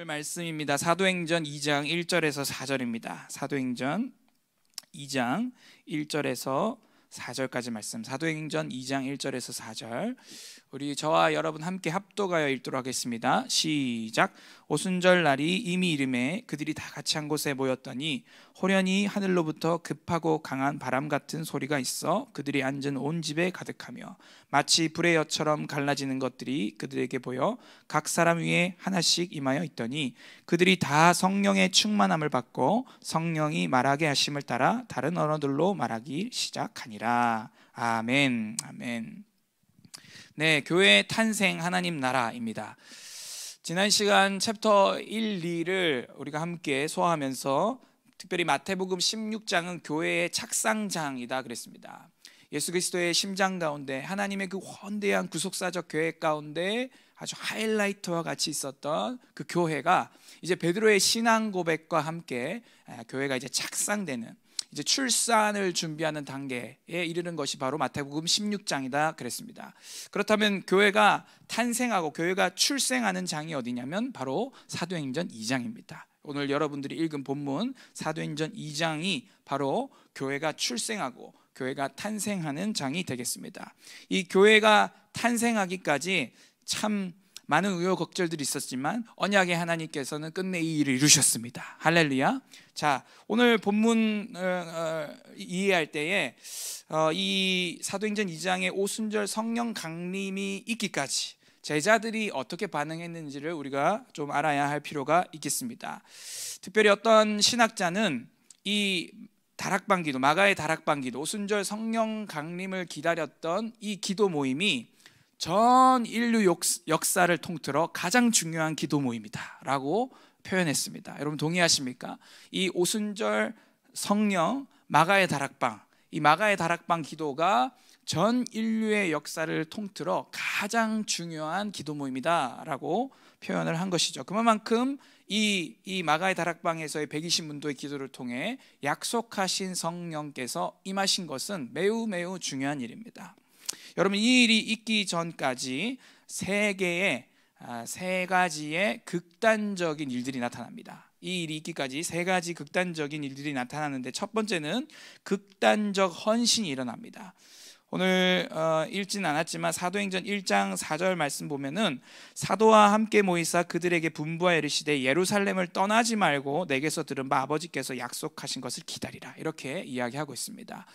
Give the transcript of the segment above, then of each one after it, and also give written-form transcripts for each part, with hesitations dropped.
오늘 말씀입니다. 사도행전 2장 1절에서 4절입니다. 사도행전 2장 1절에서 4절까지 말씀. 사도행전 2장 1절에서 4절. 우리 저와 여러분 함께 합독하여 읽도록 하겠습니다. 시작. 오순절 날이 이미 이름에 그들이 다 같이 한 곳에 모였더니 호련히 하늘로부터 급하고 강한 바람 같은 소리가 있어 그들이 앉은 온 집에 가득하며 마치 불의 엿처럼 갈라지는 것들이 그들에게 보여 각 사람 위에 하나씩 임하여 있더니 그들이 다 성령의 충만함을 받고 성령이 말하게 하심을 따라 다른 언어들로 말하기 시작하니라. 아멘. 아멘. 네, 교회 탄생 하나님 나라입니다. 지난 시간 챕터 1, 2를 우리가 함께 소화하면서 특별히 마태복음 16장은 교회의 착상장이다 그랬습니다. 예수 그리스도의 심장 가운데 하나님의 그 원대한 구속사적 계획 가운데 아주 하이라이트와 같이 있었던 그 교회가 이제 베드로의 신앙 고백과 함께 교회가 이제 착상되는, 이제 출산을 준비하는 단계에 이르는 것이 바로 마태복음 16장이다 그랬습니다. 그렇다면 교회가 탄생하고 교회가 출생하는 장이 어디냐면 바로 사도행전 2장입니다. 오늘 여러분들이 읽은 본문 사도행전 2장이 바로 교회가 출생하고 교회가 탄생하는 장이 되겠습니다. 이 교회가 탄생하기까지 참 많은 우여곡절들이 있었지만 언약의 하나님께서는 끝내 이 일을 이루셨습니다. 할렐루야. 자, 오늘 본문 이해할 때에 이 사도행전 2장의 오순절 성령 강림이 있기까지 제자들이 어떻게 반응했는지를 우리가 좀 알아야 할 필요가 있겠습니다. 특별히 어떤 신학자는 이 다락방 기도, 마가의 다락방 기도, 오순절 성령 강림을 기다렸던 이 기도 모임이 전 인류 역사를 통틀어 가장 중요한 기도 모임이다 라고 표현했습니다. 여러분 동의하십니까? 이 오순절 성령 마가의 다락방, 이 마가의 다락방 기도가 전 인류의 역사를 통틀어 가장 중요한 기도 모임이다 라고 표현을 한 것이죠. 그만큼 이 마가의 다락방에서의 120문도의 기도를 통해 약속하신 성령께서 임하신 것은 매우 매우 중요한 일입니다. 여러분, 이 일이 있기 전까지 세 가지의 극단적인 일들이 나타납니다. 이 일이 있기까지 세 가지 극단적인 일들이 나타나는데 첫 번째는 극단적 헌신이 일어납니다. 오늘 읽지는 않았지만 사도행전 1장 4절 말씀 보면은 사도와 함께 모이사 그들에게 분부하여 이르시되 예루살렘을 떠나지 말고 내게서 들은 바 아버지께서 약속하신 것을 기다리라, 이렇게 이야기하고 있습니다.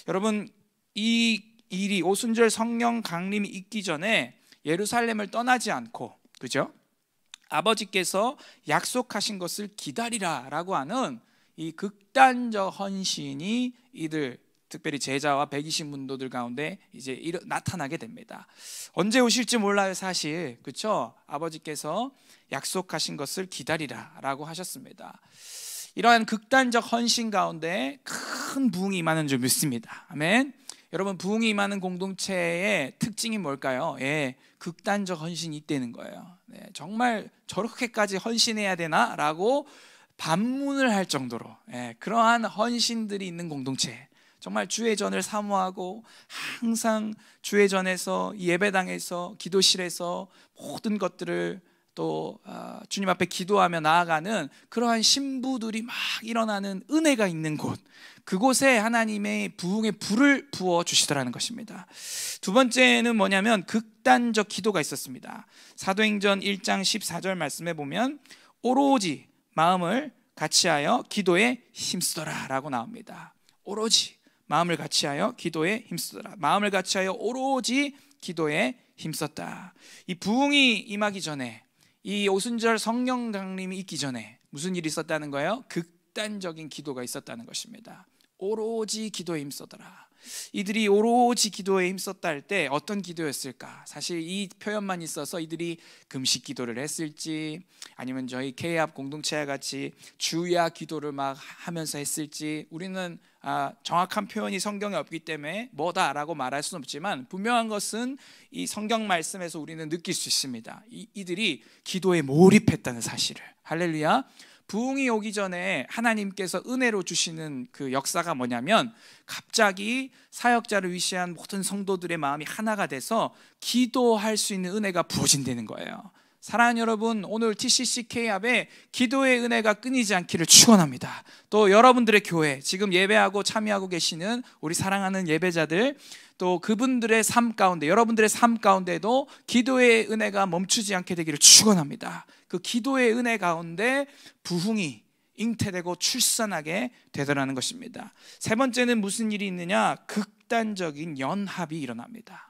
여러분, 이 일이 오순절 성령 강림이 있기 전에 예루살렘을 떠나지 않고, 그죠? 아버지께서 약속하신 것을 기다리라 라고 하는 이 극단적 헌신이 이들, 특별히 제자와 120문도들 가운데 이제 나타나게 됩니다. 언제 오실지 몰라요, 사실. 그렇죠? 아버지께서 약속하신 것을 기다리라 라고 하셨습니다. 이러한 극단적 헌신 가운데 큰 부흥이 임하는 줄 믿습니다. 아멘. 여러분, 부흥이 임하는 공동체의 특징이 뭘까요? 예, 극단적 헌신이 있다는 거예요. 네, 정말 저렇게까지 헌신해야 되나? 라고 반문을 할 정도로 그러한 헌신들이 있는 공동체, 정말 주의 전을 사모하고 항상 주의 전에서 예배당에서 기도실에서 모든 것들을 또 주님 앞에 기도하며 나아가는 그러한 신부들이 막 일어나는 은혜가 있는 곳, 그곳에 하나님의 부흥의 불을 부어 주시더라는 것입니다. 두 번째는 뭐냐면 극단적 기도가 있었습니다. 사도행전 1장 14절 말씀에 보면 오로지 마음을 같이하여 기도에 힘쓰더라 라고 나옵니다. 오로지 마음을 같이하여 기도에 힘쓰더라. 마음을 같이하여 오로지 기도에 힘썼다. 이 부흥이 임하기 전에, 이 오순절 성령 강림이 있기 전에 무슨 일이 있었다는 거예요? 극단적인 기도가 있었다는 것입니다. 오로지 기도에 힘쓰더라. 이들이 오로지 기도에 힘썼다 할 때 어떤 기도였을까? 사실 이 표현만 있어서 이들이 금식 기도를 했을지, 아니면 저희 K합 공동체와 같이 주야 기도를 막 하면서 했을지 우리는 정확한 표현이 성경에 없기 때문에 뭐다라고 말할 수는 없지만 분명한 것은 이 성경 말씀에서 우리는 느낄 수 있습니다. 이들이 기도에 몰입했다는 사실을. 할렐루야. 부흥이 오기 전에 하나님께서 은혜로 주시는 그 역사가 뭐냐면 갑자기 사역자를 위시한 모든 성도들의 마음이 하나가 돼서 기도할 수 있는 은혜가 부어진다는 거예요. 사랑하는 여러분, 오늘 TCC K합에 기도의 은혜가 끊이지 않기를 축원합니다. 또 여러분들의 교회, 지금 예배하고 참여하고 계시는 우리 사랑하는 예배자들, 또 그분들의 삶 가운데, 여러분들의 삶 가운데도 기도의 은혜가 멈추지 않게 되기를 축원합니다. 그 기도의 은혜 가운데 부흥이 잉태되고 출산하게 되더라는 것입니다. 세 번째는 무슨 일이 있느냐? 극단적인 연합이 일어납니다.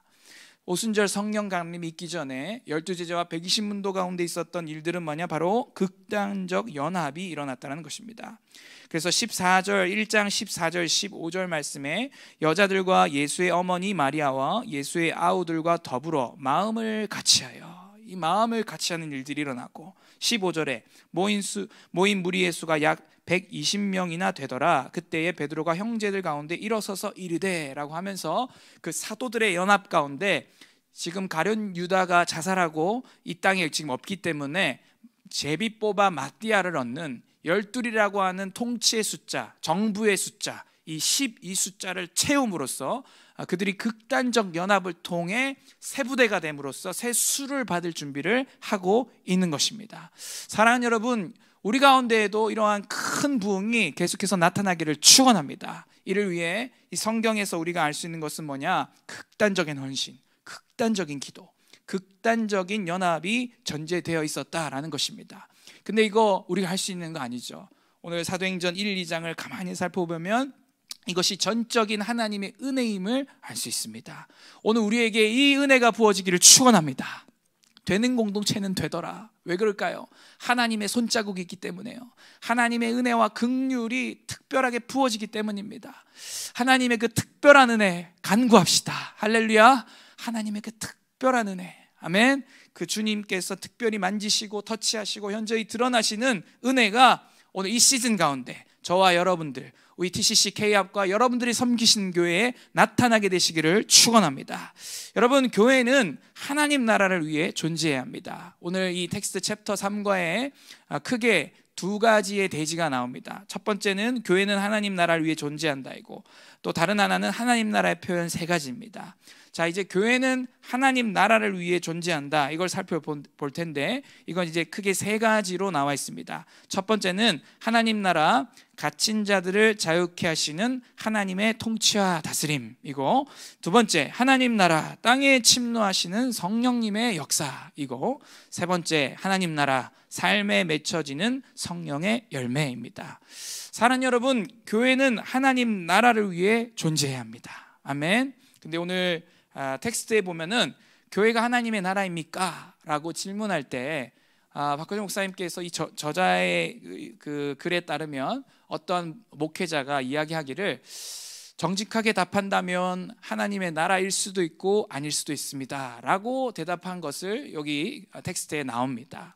오순절 성령 강림이 있기 전에 12제자와 120문도 가운데 있었던 일들은 뭐냐? 바로 극단적 연합이 일어났다는 것입니다. 그래서 1장 14절 15절 말씀에 여자들과 예수의 어머니 마리아와 예수의 아우들과 더불어 마음을 같이하여, 이 마음을 같이하는 일들이 일어나고, 15절에 모인 무리의 수가 약 120명이나 되더라. 그때에 베드로가 형제들 가운데 일어서서 이르되 라고 하면서 그 사도들의 연합 가운데 지금 가룟 유다가 자살하고 이 땅에 지금 없기 때문에 제비 뽑아 마띠아를 얻는 12이라고 하는 통치의 숫자, 정부의 숫자, 이 12 숫자를 채움으로써 그들이 극단적 연합을 통해 새 부대가 됨으로써 새 수를 받을 준비를 하고 있는 것입니다. 사랑하는 여러분, 우리 가운데에도 이러한 큰 부흥이 계속해서 나타나기를 축원합니다. 이를 위해 이 성경에서 우리가 알 수 있는 것은 뭐냐? 극단적인 헌신, 극단적인 기도, 극단적인 연합이 전제되어 있었다라는 것입니다. 근데 이거 우리가 할 수 있는 거 아니죠. 오늘 사도행전 1, 2장을 가만히 살펴보면 이것이 전적인 하나님의 은혜임을 알 수 있습니다. 오늘 우리에게 이 은혜가 부어지기를 축원합니다. 되는 공동체는 되더라. 왜 그럴까요? 하나님의 손자국이 있기 때문에요. 하나님의 은혜와 긍휼이 특별하게 부어지기 때문입니다. 하나님의 그 특별한 은혜 간구합시다. 할렐루야. 하나님의 그 특별한 은혜, 아멘. 그 주님께서 특별히 만지시고 터치하시고 현저히 드러나시는 은혜가 오늘 이 시즌 가운데 저와 여러분들, 우리 TCC K합과 여러분들이 섬기신 교회에 나타나게 되시기를 축원합니다. 여러분, 교회는 하나님 나라를 위해 존재해야 합니다. 오늘 이 텍스트 챕터 3과에 크게 두 가지의 대지가 나옵니다. 첫 번째는 교회는 하나님 나라를 위해 존재한다이고, 또 다른 하나는 하나님 나라의 표현 세 가지입니다. 자, 이제 교회는 하나님 나라를 위해 존재한다, 이걸 살펴볼 텐데 이건 이제 크게 세 가지로 나와 있습니다. 첫 번째는 하나님 나라, 갇힌 자들을 자유케 하시는 하나님의 통치와 다스림이고, 두 번째 하나님 나라, 땅에 침노하시는 성령님의 역사이고, 세 번째 하나님 나라, 삶에 맺혀지는 성령의 열매입니다. 사랑하는 여러분, 교회는 하나님 나라를 위해 존재해야 합니다. 아멘. 근데 오늘 텍스트에 보면은 교회가 하나님의 나라입니까? 라고 질문할 때 박효정 목사님께서 이 저자의 그 글에 따르면 어떤 목회자가 이야기하기를, 정직하게 답한다면 하나님의 나라일 수도 있고 아닐 수도 있습니다 라고 대답한 것을 여기 텍스트에 나옵니다.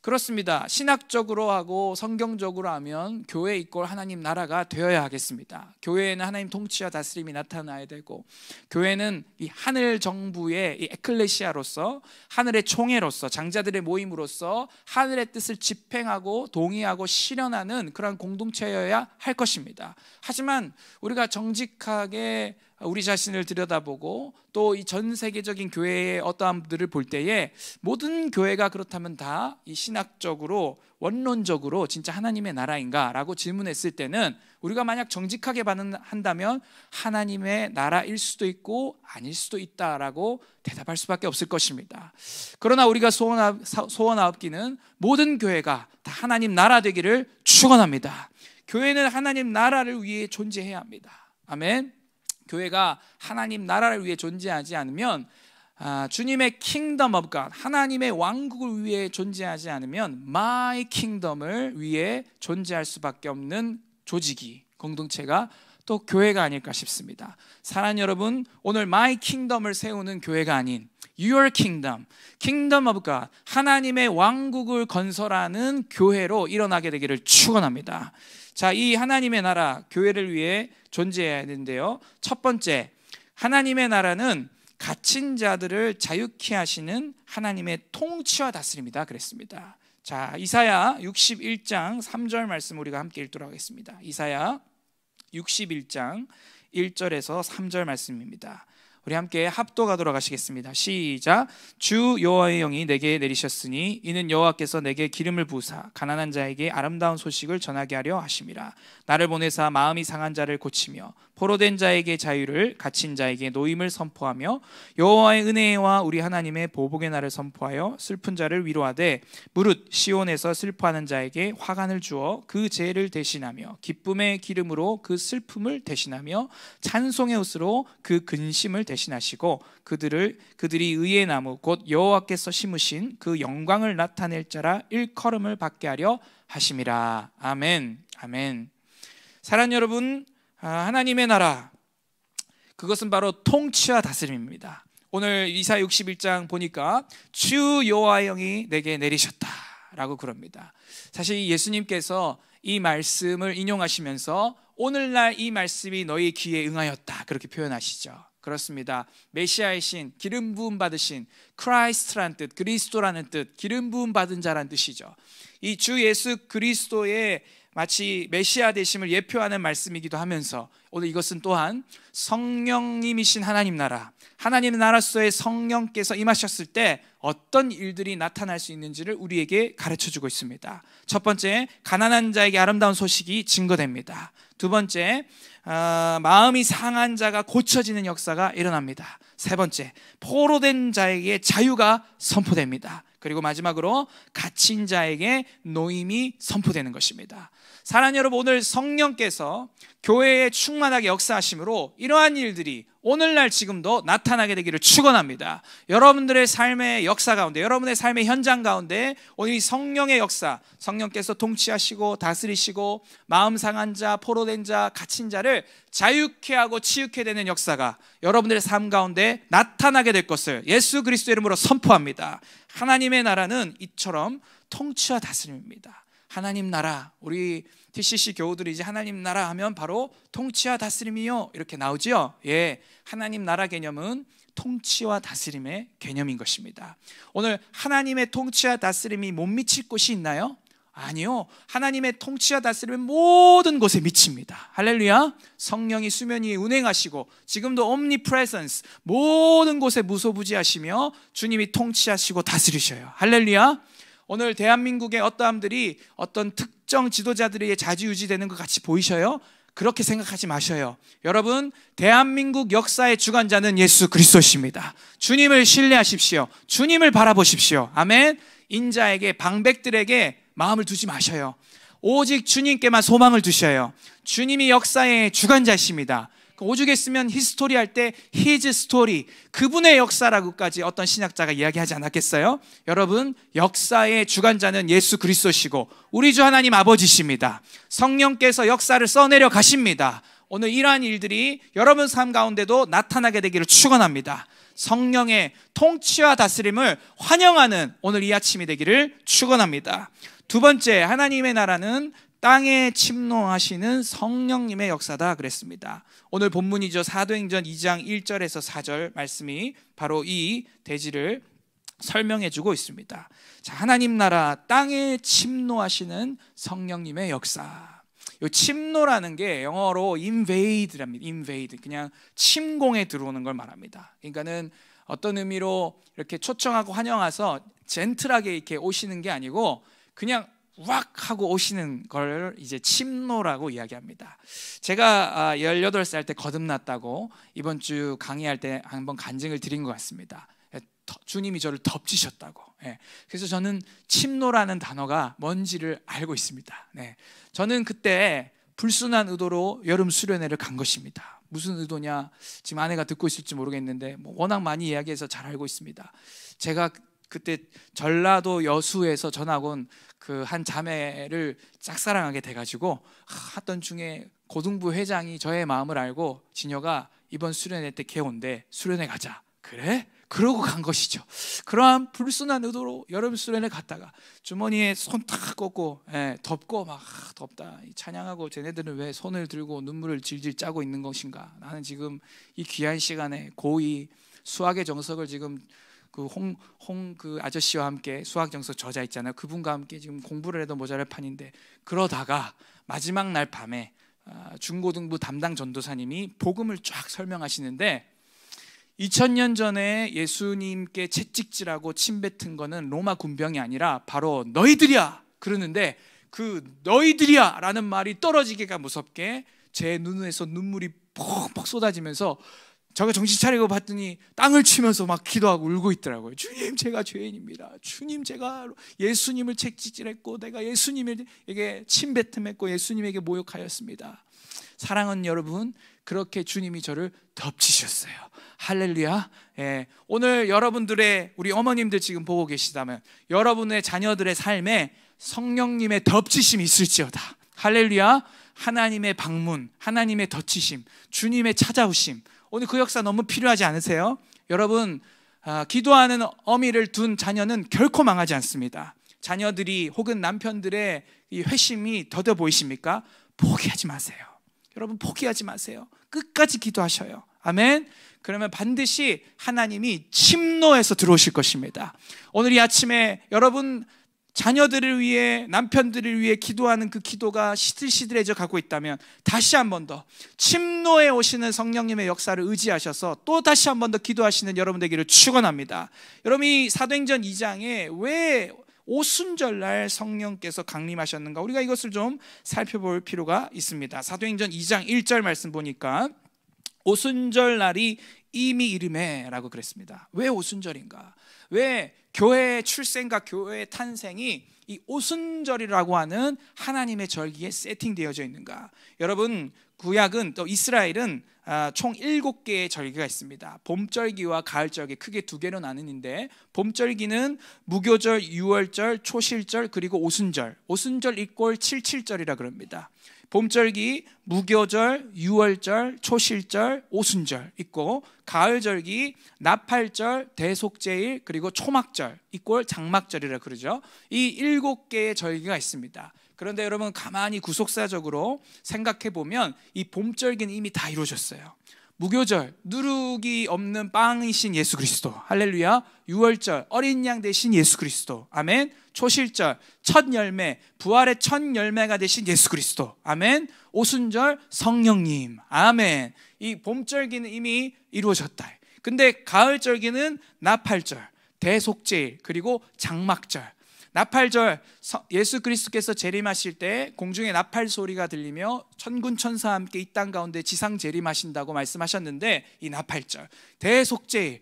그렇습니다. 신학적으로 하고 성경적으로 하면 교회 이꼴 하나님 나라가 되어야 하겠습니다. 교회에는 하나님 통치와 다스림이 나타나야 되고, 교회는 이 하늘 정부의 이 에클레시아로서, 하늘의 총회로서, 장자들의 모임으로서 하늘의 뜻을 집행하고 동의하고 실현하는 그런 공동체여야 할 것입니다. 하지만 우리가 정직하게 우리 자신을 들여다보고 또 이 전 세계적인 교회의 어떠한 분들을 볼 때에 모든 교회가 그렇다면 다 이 신학적으로 원론적으로 진짜 하나님의 나라인가? 라고 질문했을 때는 우리가 만약 정직하게 반응한다면 하나님의 나라일 수도 있고 아닐 수도 있다라고 대답할 수밖에 없을 것입니다. 그러나 우리가 소원하옵기는 모든 교회가 다 하나님 나라 되기를 축원합니다. 교회는 하나님 나라를 위해 존재해야 합니다. 아멘. 교회가 하나님 나라를 위해 존재하지 않으면, 주님의 킹덤 오브 갓, 하나님의 왕국을 위해 존재하지 않으면 마이 킹덤을 위해 존재할 수밖에 없는 조직이, 공동체가 또 교회가 아닐까 싶습니다. 사랑하는 여러분, 오늘 마이 킹덤을 세우는 교회가 아닌 Your Kingdom, Kingdom of God, 하나님의 왕국을 건설하는 교회로 일어나게 되기를 축원합니다. 자, 이 하나님의 나라, 교회를 위해 존재해야 되는데요, 첫 번째, 하나님의 나라는 갇힌 자들을 자유케 하시는 하나님의 통치와 다스림이다 그랬습니다. 자, 이사야 61장 3절 말씀 우리가 함께 읽도록 하겠습니다. 이사야 61장 1절에서 3절 말씀입니다. 우리 함께 합독하도록 하시겠습니다. 시작. 주 여호와의 영이 내게 내리셨으니 이는 여호와께서 내게 기름을 부으사 가난한 자에게 아름다운 소식을 전하게 하려 하심이라. 나를 보내사 마음이 상한 자를 고치며 포로된 자에게 자유를, 갇힌 자에게 노임을 선포하며 여호와의 은혜와 우리 하나님의 보복의 날을 선포하여 슬픈 자를 위로하되 무릇 시온에서 슬퍼하는 자에게 화관을 주어 그 죄를 대신하며 기쁨의 기름으로 그 슬픔을 대신하며 찬송의 옷으로 그 근심을 대신하시고 그들이 의의 나무 곧 여호와께서 심으신 그 영광을 나타낼 자라 일컬음을 받게 하려 하심이라. 아멘. 아멘. 사랑하는 여러분, 하나님의 나라, 그것은 바로 통치와 다스림입니다. 오늘 이사 61장 보니까 주 여호와의 영이 내게 내리셨다라고 그럽니다. 사실 예수님께서 이 말씀을 인용하시면서 오늘날 이 말씀이 너희 귀에 응하였다 그렇게 표현하시죠. 그렇습니다. 메시아의 신, 기름 부음 받으신, 크라이스트라는 뜻, 그리스도라는 뜻, 기름 부음 받은 자라는 뜻이죠. 이 주 예수 그리스도의 마치 메시아 되심을 예표하는 말씀이기도 하면서 오늘 이것은 또한 성령님이신 하나님 나라소의 성령께서 임하셨을 때 어떤 일들이 나타날 수 있는지를 우리에게 가르쳐주고 있습니다. 첫 번째, 가난한 자에게 아름다운 소식이 증거됩니다. 두 번째, 마음이 상한 자가 고쳐지는 역사가 일어납니다. 세 번째, 포로된 자에게 자유가 선포됩니다. 그리고 마지막으로 갇힌 자에게 노임이 선포되는 것입니다. 사랑하는 여러분, 오늘 성령께서 교회에 충만하게 역사하심으로 이러한 일들이 오늘날 지금도 나타나게 되기를 축원합니다. 여러분들의 삶의 역사 가운데, 여러분의 삶의 현장 가운데 오늘 이 성령의 역사, 성령께서 통치하시고 다스리시고 마음 상한 자, 포로된 자, 갇힌 자를 자유케 하고 치유케 되는 역사가 여러분들의 삶 가운데 나타나게 될 것을 예수 그리스도의 이름으로 선포합니다. 하나님의 나라는 이처럼 통치와 다스림입니다. 하나님 나라, 우리 TCC 교우들이 이제 하나님 나라 하면 바로 통치와 다스림이요 이렇게 나오죠. 예, 하나님 나라 개념은 통치와 다스림의 개념인 것입니다. 오늘 하나님의 통치와 다스림이 못 미칠 곳이 있나요? 아니요. 하나님의 통치와 다스림은 모든 곳에 미칩니다. 할렐루야. 성령이 수면 위에 운행하시고 지금도 omnipresence, 모든 곳에 무소부지하시며 주님이 통치하시고 다스리셔요. 할렐루야. 오늘 대한민국의 어떠함들이 어떤 특정 지도자들에게 좌지우지되는 것 같이 보이셔요? 그렇게 생각하지 마셔요. 여러분, 대한민국 역사의 주관자는 예수 그리스도십니다. 주님을 신뢰하십시오. 주님을 바라보십시오. 아멘. 인자에게, 방백들에게 마음을 두지 마셔요. 오직 주님께만 소망을 두셔요. 주님이 역사의 주관자이십니다. 오죽했으면 히스토리 할 때 His story, 그분의 역사라고까지 어떤 신학자가 이야기하지 않았겠어요? 여러분, 역사의 주관자는 예수 그리스도시고 우리 주 하나님 아버지십니다. 성령께서 역사를 써내려 가십니다. 오늘 이러한 일들이 여러분 삶 가운데도 나타나게 되기를 축원합니다. 성령의 통치와 다스림을 환영하는 오늘 이 아침이 되기를 축원합니다. 두 번째, 하나님의 나라는 땅에 침노하시는 성령님의 역사다 그랬습니다. 오늘 본문이죠. 사도행전 2장 1절에서 4절 말씀이 바로 이 대지를 설명해 주고 있습니다. 자, 하나님 나라, 땅에 침노하시는 성령님의 역사. 이 침노라는 게 영어로 invade랍니다. invade, 그냥 침공에 들어오는 걸 말합니다. 그러니까는 어떤 의미로 이렇게 초청하고 환영해서 젠틀하게 이렇게 오시는 게 아니고 그냥 왁 하고 오시는 걸 이제 침노라고 이야기합니다. 제가 18살 때 거듭났다고 이번 주 강의할 때 한번 간증을 드린 것 같습니다. 주님이 저를 덮치셨다고. 그래서 저는 침노라는 단어가 뭔지를 알고 있습니다. 저는 그때 불순한 의도로 여름 수련회를 간 것입니다. 무슨 의도냐? 지금 아내가 듣고 있을지 모르겠는데 워낙 많이 이야기해서 잘 알고 있습니다. 제가 그때 전라도 여수에서 전학 온 그 한 자매를 짝사랑하게 돼가지고 하던 중에 고등부 회장이 저의 마음을 알고 진여가 이번 수련회 때 개온대, 수련회 가자. 그래? 그러고 간 것이죠. 그러한 불순한 의도로 여름 수련회 갔다가 주머니에 손 탁 꽂고 덮고 막 덥다 찬양하고, 쟤네들은 왜 손을 들고 눈물을 질질 짜고 있는 것인가. 나는 지금 이 귀한 시간에 고이 수학의 정석을 지금 그 아저씨와 함께 수학 정석 저자 있잖아요. 그분과 함께 지금 공부를 해도 모자랄 판인데, 그러다가 마지막 날 밤에 중고등부 담당 전도사님이 복음을 쫙 설명하시는데 2000년 전에 예수님께 채찍질하고 침뱉은 거는 로마 군병이 아니라 바로 너희들이야 그러는데, 그 너희들이야 라는 말이 떨어지기가 무섭게 제 눈에서 눈물이 퍽퍽 쏟아지면서 제가 정신 차리고 봤더니 땅을 치면서 막 기도하고 울고 있더라고요. 주님, 제가 죄인입니다. 주님, 제가 예수님을 채찍질했고 내가 예수님에게 침뱉음했고 예수님에게 모욕하였습니다. 사랑하는 여러분, 그렇게 주님이 저를 덮치셨어요. 할렐루야. 예, 오늘 여러분들의, 우리 어머님들 지금 보고 계시다면 여러분의 자녀들의 삶에 성령님의 덮치심이 있을지어다. 할렐루야. 하나님의 방문, 하나님의 덮치심, 주님의 찾아오심, 오늘 그 역사 너무 필요하지 않으세요? 여러분, 기도하는 어미를 둔 자녀는 결코 망하지 않습니다. 자녀들이 혹은 남편들의 이 회심이 더뎌 보이십니까? 포기하지 마세요. 여러분, 포기하지 마세요. 끝까지 기도하셔요. 아멘. 그러면 반드시 하나님이 침노해서 들어오실 것입니다. 오늘 이 아침에 여러분 자녀들을 위해, 남편들을 위해 기도하는 그 기도가 시들시들해져 가고 있다면 다시 한 번 더 침노에 오시는 성령님의 역사를 의지하셔서 또 다시 한 번 더 기도하시는 여러분 되기를 축원합니다. 여러분, 이 사도행전 2장에 왜 오순절날 성령께서 강림하셨는가, 우리가 이것을 좀 살펴볼 필요가 있습니다. 사도행전 2장 1절 말씀 보니까 오순절날이 이미 이름에 라고 그랬습니다. 왜 오순절인가? 왜 교회의 출생과 교회의 탄생이 이 오순절이라고 하는 하나님의 절기에 세팅되어져 있는가? 여러분, 구약은, 또 이스라엘은 총 7개의 절기가 있습니다. 봄절기와 가을절기, 크게 두 개로 나누는데, 봄절기는 무교절, 유월절, 초실절, 그리고 오순절. 오순절 이꼴 77절이라 그럽니다. 봄절기, 무교절, 유월절, 초실절, 오순절 있고, 가을절기, 나팔절, 대속제일, 그리고 초막절 이꼴 장막절이라 그러죠. 이 7개의 절기가 있습니다. 그런데 여러분, 가만히 구속사적으로 생각해 보면 이 봄절기는 이미 다 이루어졌어요. 무교절, 누룩이 없는 빵이신 예수 그리스도, 할렐루야. 유월절, 어린 양 되신 예수 그리스도, 아멘. 초실절, 첫 열매, 부활의 첫 열매가 되신 예수 그리스도, 아멘. 오순절, 성령님, 아멘. 이 봄절기는 이미 이루어졌다. 근데 가을절기는 나팔절, 대속제일, 그리고 장막절. 나팔절, 예수 그리스도께서 재림하실 때 공중에 나팔 소리가 들리며 천군 천사와 함께 이 땅 가운데 지상 재림하신다고 말씀하셨는데, 이 나팔절. 대속제일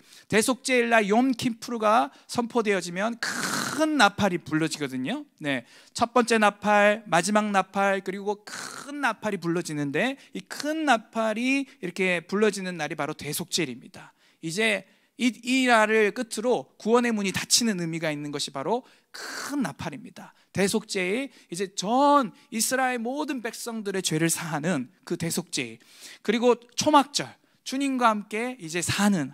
날 욤키푸르가 선포되어지면 큰 나팔이 불러지거든요. 네, 첫 번째 나팔, 마지막 나팔, 그리고 큰 나팔이 불러지는데, 이 큰 나팔이 이렇게 불러지는 날이 바로 대속제일입니다. 이제 이 날을 끝으로 구원의 문이 닫히는 의미가 있는 것이 바로 큰 나팔입니다. 대속제일, 이제 전 이스라엘 모든 백성들의 죄를 사하는 그 대속제일. 그리고 초막절, 주님과 함께 이제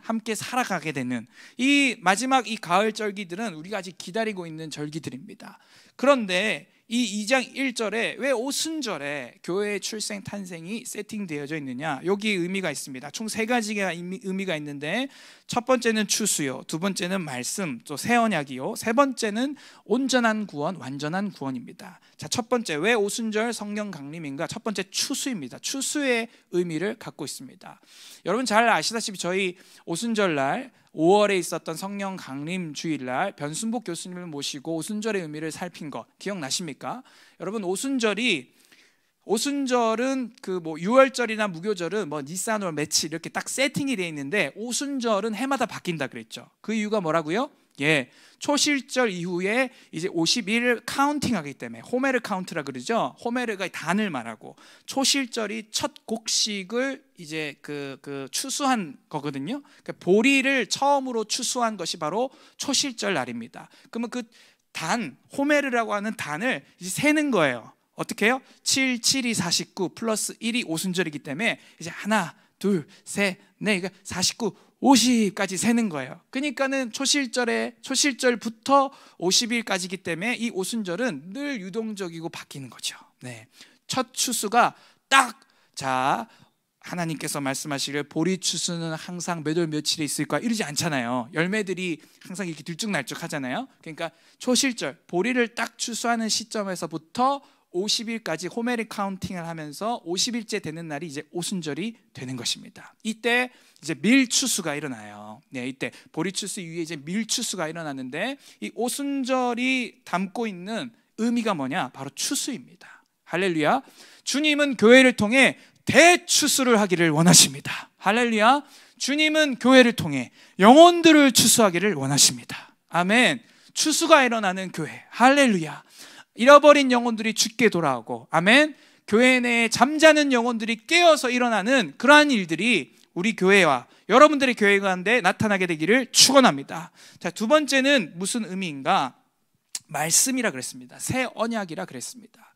함께 살아가게 되는 이 마지막 이 가을 절기들은 우리가 아직 기다리고 있는 절기들입니다. 그런데 이 2장 1절에 왜 오순절에 교회의 출생 탄생이 세팅되어져 있느냐, 여기 의미가 있습니다. 총 3가지가 의미가 있는데, 첫 번째는 추수요, 두 번째는 말씀, 또 새 언약이요, 세 번째는 온전한 구원, 완전한 구원입니다. 자, 첫 번째, 왜 오순절 성령 강림인가? 첫 번째, 추수입니다. 추수의 의미를 갖고 있습니다. 여러분 잘 아시다시피 저희 오순절날 5월에 있었던 성령 강림 주일날 변순복 교수님을 모시고 오순절의 의미를 살핀 거 기억나십니까? 여러분, 오순절은 그 뭐 유월절이나 무교절은 뭐 니산월 며칠 이렇게 딱 세팅이 되어 있는데, 오순절은 해마다 바뀐다 그랬죠. 그 이유가 뭐라고요? 예, 초실절 이후에 이제 50일을 카운팅하기 때문에 호메르 카운트라 그러죠. 호메르가 단을 말하고, 초실절이 첫 곡식을 이제 그 추수한 거거든요. 그러니까 보리를 처음으로 추수한 것이 바로 초실절 날입니다. 그러면 그 단, 호메르라고 하는 단을 이제 세는 거예요. 어떻게 해요? 7, 7이 49 플러스 1이 오순절이기 때문에 이제 하나, 둘, 셋, 넷, 그러니까 49, 50까지 세는 거예요. 그러니까는 초실절부터 50일까지이기 때문에 이 오순절은 늘 유동적이고 바뀌는 거죠. 네, 첫 추수가 딱, 자, 하나님께서 말씀하시길 보리 추수는 항상 몇 월 며칠에 있을까 이러지 않잖아요. 열매들이 항상 이렇게 들쭉날쭉 하잖아요. 그러니까 초실절, 보리를 딱 추수하는 시점에서부터 50일까지 호메릭 카운팅을 하면서 50일째 되는 날이 이제 오순절이 되는 것입니다. 이때 이제 밀추수가 일어나요. 네, 이때 보리추수 이후에 이제 밀추수가 일어나는데 이 오순절이 담고 있는 의미가 뭐냐? 바로 추수입니다. 할렐루야. 주님은 교회를 통해 대추수를 하기를 원하십니다. 할렐루야. 주님은 교회를 통해 영혼들을 추수하기를 원하십니다. 아멘. 추수가 일어나는 교회. 할렐루야. 잃어버린 영혼들이 주께 돌아오고, 아멘. 교회 내에 잠자는 영혼들이 깨어서 일어나는 그러한 일들이 우리 교회와 여러분들의 교회 가운데 나타나게 되기를 축원합니다. 자, 두 번째는 무슨 의미인가? 말씀이라 그랬습니다. 새 언약이라 그랬습니다.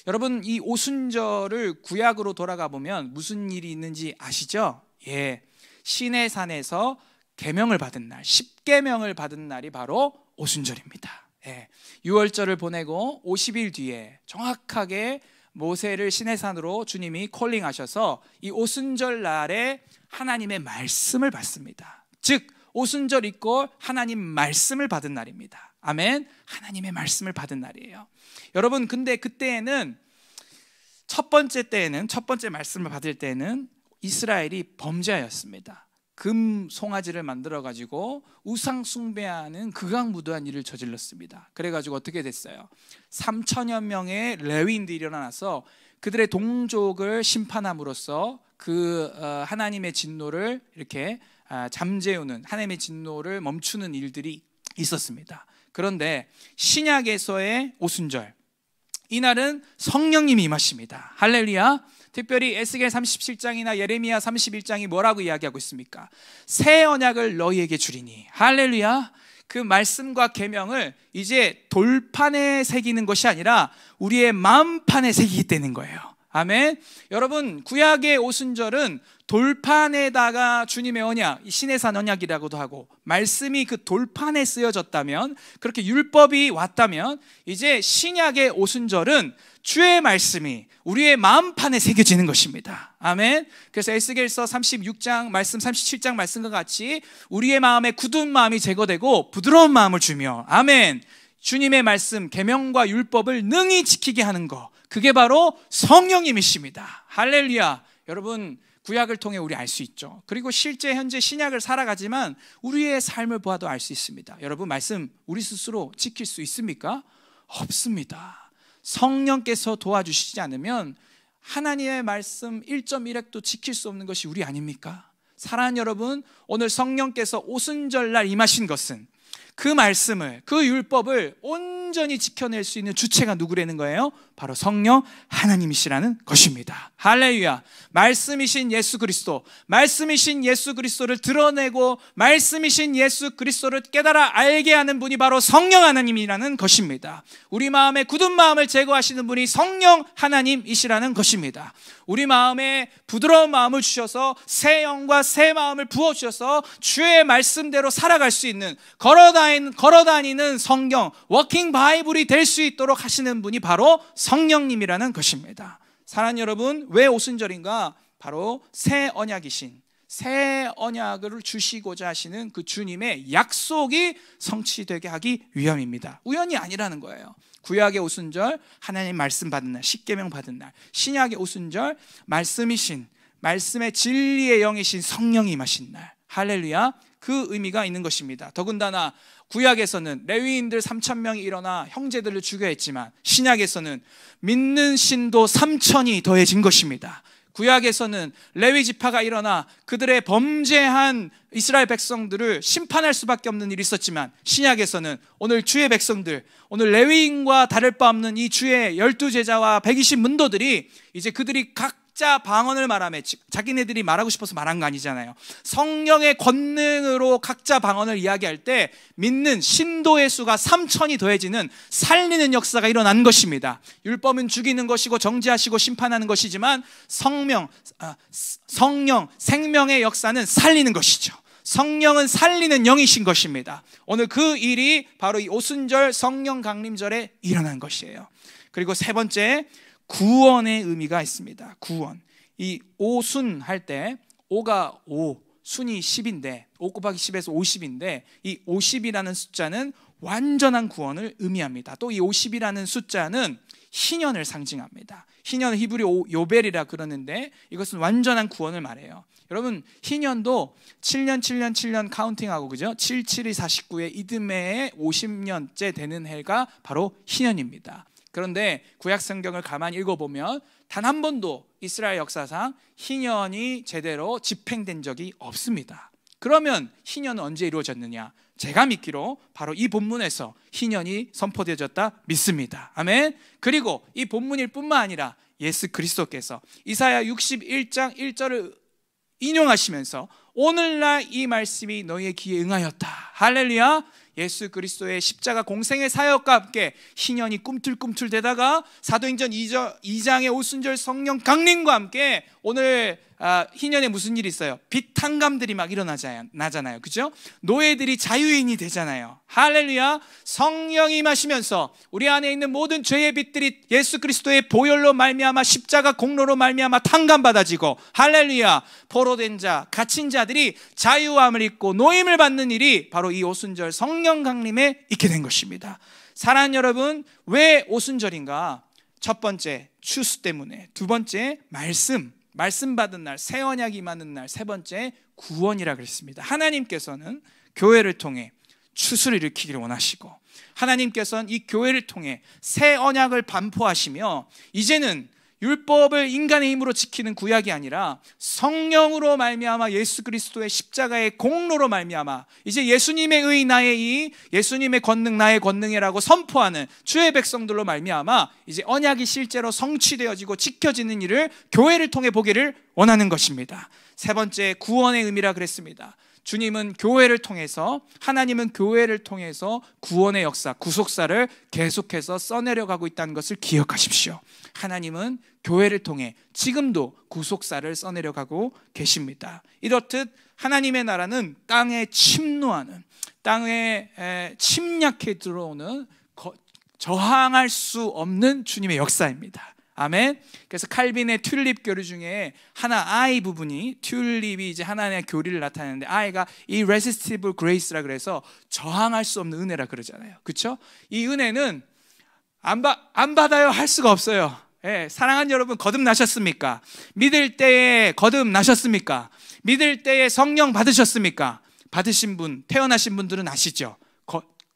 여러분, 이 오순절을 구약으로 돌아가 보면 무슨 일이 있는지 아시죠? 예, 시내산에서 계명을 받은 날, 10계명을 받은 날이 바로 오순절입니다. 예, 6월절을 보내고 50일 뒤에 정확하게 모세를 시내산으로 주님이 콜링하셔서 이 오순절 날에 하나님의 말씀을 받습니다. 즉 오순절 있고 하나님 말씀을 받은 날입니다. 아멘. 하나님의 말씀을 받은 날이에요. 여러분, 근데 그때에는 첫 번째 말씀을 받을 때는 이스라엘이 범죄하였습니다. 금 송아지를 만들어 가지고 우상 숭배하는 극악무도한 일을 저질렀습니다. 그래 가지고 어떻게 됐어요? 3천여 명의 레위인들이 일어나서 그들의 동족을 심판함으로써 그 하나님의 진노를 이렇게 잠재우는, 하나님의 진노를 멈추는 일들이 있었습니다. 그런데 신약에서의 오순절, 이날은 성령님이 임하십니다. 할렐루야. 특별히 에스겔 37장이나 예레미야 31장이 뭐라고 이야기하고 있습니까? 새 언약을 너희에게 주리니. 할렐루야. 그 말씀과 계명을 이제 돌판에 새기는 것이 아니라 우리의 마음판에 새기게 되는 거예요. 아멘. 여러분, 구약의 오순절은 돌판에다가 주님의 언약, 시내산 언약이라고도 하고, 말씀이 그 돌판에 쓰여졌다면, 그렇게 율법이 왔다면, 이제 신약의 오순절은 주의 말씀이 우리의 마음판에 새겨지는 것입니다. 아멘. 그래서 에스겔서 36장 말씀, 37장 말씀과 같이 우리의 마음에 굳은 마음이 제거되고 부드러운 마음을 주며, 아멘, 주님의 말씀, 계명과 율법을 능히 지키게 하는 것, 그게 바로 성령님이십니다. 할렐루야. 여러분, 구약을 통해 우리 알 수 있죠. 그리고 실제 현재 신약을 살아가지만 우리의 삶을 보아도 알 수 있습니다. 여러분, 말씀 우리 스스로 지킬 수 있습니까? 없습니다. 성령께서 도와주시지 않으면 하나님의 말씀 1.1획도 지킬 수 없는 것이 우리 아닙니까? 사랑하는 여러분, 오늘 성령께서 오순절날 임하신 것은 그 말씀을, 그 율법을 온전히 지켜낼 수 있는 주체가 누구라는 거예요? 바로 성령 하나님이시라는 것입니다. 할렐루야. 말씀이신 예수 그리스도, 말씀이신 예수 그리스도를 드러내고 말씀이신 예수 그리스도를 깨달아 알게 하는 분이 바로 성령 하나님이라는 것입니다. 우리 마음의 굳은 마음을 제거하시는 분이 성령 하나님이시라는 것입니다. 우리 마음에 부드러운 마음을 주셔서 새 영과 새 마음을 부어주셔서 주의 말씀대로 살아갈 수 있는, 걸어다니는 성경, 워킹 바이블이 될 수 있도록 하시는 분이 바로 성령님이라는 것입니다. 사랑하는 여러분, 왜 오순절인가? 바로 새 언약이신, 새 언약을 주시고자 하시는 그 주님의 약속이 성취되게 하기 위함입니다. 우연이 아니라는 거예요. 구약의 오순절, 하나님 말씀 받은 날, 십계명 받은 날. 신약의 오순절, 말씀이신, 말씀의 진리의 영이신 성령이 임하신 날. 할렐루야. 그 의미가 있는 것입니다. 더군다나 구약에서는 레위인들 3,000명이 일어나 형제들을 죽여야 했지만, 신약에서는 믿는 신도 3,000이 더해진 것입니다. 구약에서는 레위 지파가 일어나 그들의 범죄한 이스라엘 백성들을 심판할 수밖에 없는 일이 있었지만, 신약에서는 오늘 주의 백성들, 오늘 레위인과 다를 바 없는 이 주의 12제자와 120 문도들이 이제 그들이 각자 방언을 말하며, 자기네들이 말하고 싶어서 말한 거 아니잖아요. 성령의 권능으로 각자 방언을 이야기할 때 믿는 신도의 수가 3,000이 더해지는 살리는 역사가 일어난 것입니다. 율법은 죽이는 것이고 정죄하시고 심판하는 것이지만 성령, 생명의 역사는 살리는 것이죠. 성령은 살리는 영이신 것입니다. 오늘 그 일이 바로 이 오순절 성령 강림절에 일어난 것이에요. 그리고 세 번째, 구원의 의미가 있습니다. 구원. 이 오순 할 때, 오가 5, 순이 10인데 5 곱하기 10에서 50인데 이 50이라는 숫자는 완전한 구원을 의미합니다. 또 이 50이라는 숫자는 희년을 상징합니다. 희년은 히브리 요벨이라 그러는데 이것은 완전한 구원을 말해요. 여러분, 희년도 7년 7년 7년 카운팅하고, 그죠? 7, 7이 49에 이듬해에 50년째 되는 해가 바로 희년입니다. 그런데 구약 성경을 가만히 읽어보면 단 한 번도 이스라엘 역사상 희년이 제대로 집행된 적이 없습니다. 그러면 희년은 언제 이루어졌느냐? 제가 믿기로 바로 이 본문에서 희년이 선포되어졌다 믿습니다. 아멘. 그리고 이 본문일 뿐만 아니라 예수 그리스도께서 이사야 61장 1절을 인용하시면서 오늘날 이 말씀이 너희의 귀에 응하였다. 할렐루야. 예수 그리스도의 십자가 공생의 사역과 함께 희년이 꿈틀꿈틀대다가 사도행전 2장의 오순절 성령 강림과 함께 오늘 희년에 무슨 일이 있어요? 빛탕감들이 막 일어나잖아요. 그죠? 노예들이 자유인이 되잖아요. 할렐루야. 성령이 임하시면서 우리 안에 있는 모든 죄의 빛들이 예수 그리스도의 보혈로 말미암아 십자가 공로로 말미암아 탕감받아지고, 할렐루야, 포로된 자, 갇힌 자들이 자유함을 입고 노임을 받는 일이 바로 이 오순절 성령 강림에 있게 된 것입니다. 사랑하는 여러분, 왜 오순절인가? 첫 번째, 추수 때문에. 두 번째, 말씀 받은 날, 새 언약이 임하는 날. 세 번째, 구원이라 그랬습니다. 하나님께서는 교회를 통해 추수를 일으키기를 원하시고, 하나님께서는 이 교회를 통해 새 언약을 반포하시며, 이제는 율법을 인간의 힘으로 지키는 구약이 아니라 성령으로 말미암아 예수 그리스도의 십자가의 공로로 말미암아 이제 예수님의 의 나의 의, 예수님의 권능 나의 권능이라고 선포하는 주의 백성들로 말미암아 이제 언약이 실제로 성취되어지고 지켜지는 일을 교회를 통해 보기를 원하는 것입니다. 세 번째, 구원의 의미라 그랬습니다. 주님은 교회를 통해서, 하나님은 교회를 통해서 구원의 역사, 구속사를 계속해서 써내려가고 있다는 것을 기억하십시오. 하나님은 교회를 통해 지금도 구속사를 써내려가고 계십니다. 이렇듯 하나님의 나라는 땅에 침노하는, 땅에 침략해 들어오는 저항할 수 없는 주님의 역사입니다. 아멘. 그래서 칼빈의 튤립 교리 중에 하나, I 부분이, 튤립이 이제 하나님의 교리를 나타내는데 I가 irresistible grace라 그래서 저항할 수 없는 은혜라 그러잖아요. 그렇죠? 이 은혜는 안 받아요 할 수가 없어요. 예, 사랑하는 여러분, 거듭나셨습니까? 믿을 때에 거듭나셨습니까? 믿을 때에 성령 받으셨습니까? 받으신 분, 태어나신 분들은 아시죠?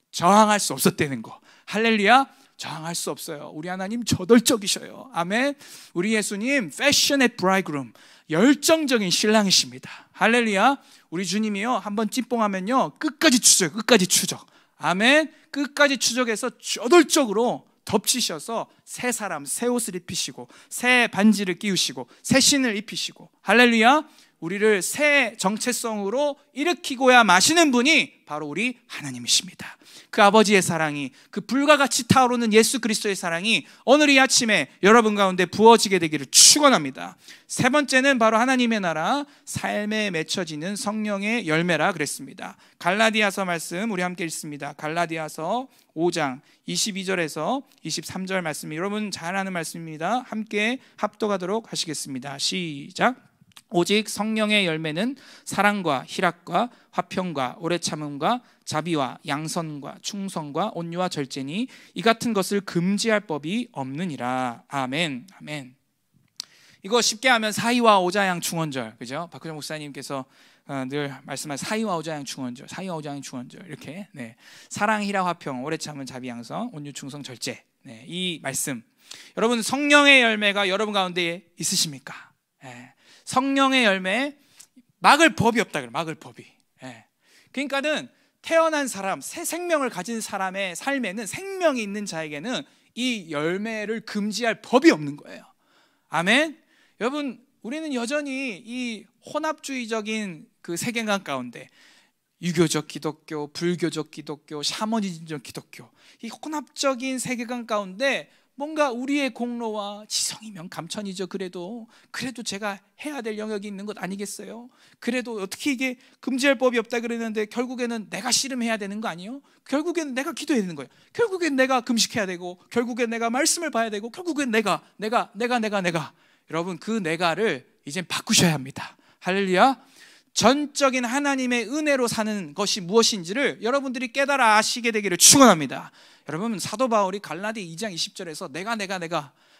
저항할 수 없었다는 거. 할렐루야. 저항할 수 없어요. 우리 하나님 저돌적이셔요. 아멘. 우리 예수님 passionate bridegroom, 열정적인 신랑이십니다. 할렐루야. 우리 주님이요, 한번 찐뽕하면요 끝까지 추적, 끝까지 추적. 아멘. 끝까지 추적해서 저돌적으로 덮치셔서 새 사람, 새 옷을 입히시고 새 반지를 끼우시고 새 신을 입히시고, 할렐루야, 우리를 새 정체성으로 일으키고야 마시는 분이 바로 우리 하나님이십니다. 그 아버지의 사랑이, 그 불과 같이 타오르는 예수 그리스도의 사랑이 오늘 이 아침에 여러분 가운데 부어지게 되기를 축원합니다. 세 번째는 바로 하나님의 나라, 삶에 맺혀지는 성령의 열매라 그랬습니다. 갈라디아서 말씀 우리 함께 읽습니다. 갈라디아서 5장 22절에서 23절 말씀, 여러분 잘 아는 말씀입니다. 함께 합독하도록 하시겠습니다. 시작. 오직 성령의 열매는 사랑과 희락과 화평과 오래 참음과 자비와 양선과 충성과 온유와 절제니 이 같은 것을 금지할 법이 없느니라. 아멘. 아멘. 이거 쉽게 하면 사이와 오자양 충원절, 그죠? 박효정 목사님께서 늘 말씀하신 사이와 오자양 충원절, 사이와 오자양 충원절, 이렇게, 네, 사랑, 희락, 화평, 오래 참음, 자비, 양선, 온유, 충성, 절제, 네, 이 말씀. 여러분, 성령의 열매가 여러분 가운데 있으십니까? 네. 성령의 열매, 막을 법이 없다 그래요. 막을 법이. 예. 그러니까는 태어난 사람, 새 생명을 가진 사람의 삶에는, 생명이 있는 자에게는 이 열매를 금지할 법이 없는 거예요. 아멘. 여러분, 우리는 여전히 이 혼합주의적인 그 세계관 가운데 유교적 기독교, 불교적 기독교, 샤머니즘적 기독교, 이 혼합적인 세계관 가운데 뭔가 우리의 공로와 지성이면 감천이죠. 그래도 제가 해야 될 영역이 있는 것 아니겠어요? 그래도 어떻게 이게 금지할 법이 없다 그랬는데 결국에는 내가 씨름해야 되는 거 아니에요? 결국에는 내가 기도해야 되는 거예요. 결국엔 내가 금식해야 되고, 결국엔 내가 말씀을 봐야 되고, 결국엔 내가. 여러분, 그 내가를 이젠 바꾸셔야 합니다. 할렐루야. 전적인 하나님의 은혜로 사는 것이 무엇인지를 여러분들이 깨달아 아시게 되기를 축원합니다. 여러분, 사도 바울이 갈라디 2장 20절에서 내가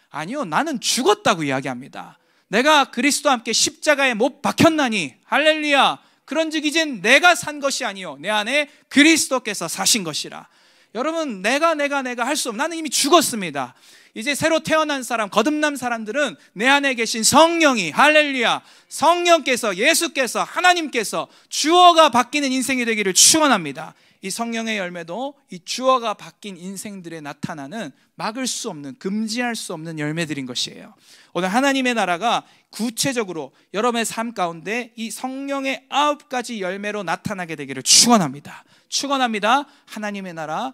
아니요, 나는 죽었다고 이야기합니다. 내가 그리스도와 함께 십자가에 못 박혔나니 할렐루야. 그런즉 이젠 내가 산 것이 아니요 내 안에 그리스도께서 사신 것이라. 여러분, 내가 할 수 없는, 나는 이미 죽었습니다. 이제 새로 태어난 사람, 거듭난 사람들은 내 안에 계신 성령이, 할렐루야, 성령께서, 예수께서, 하나님께서 주어가 바뀌는 인생이 되기를 축원합니다. 이 성령의 열매도 이 주어가 바뀐 인생들에 나타나는 막을 수 없는, 금지할 수 없는 열매들인 것이에요. 오늘 하나님의 나라가 구체적으로 여러분의 삶 가운데 이 성령의 9가지 열매로 나타나게 되기를 축원합니다. 축원합니다. 하나님의 나라,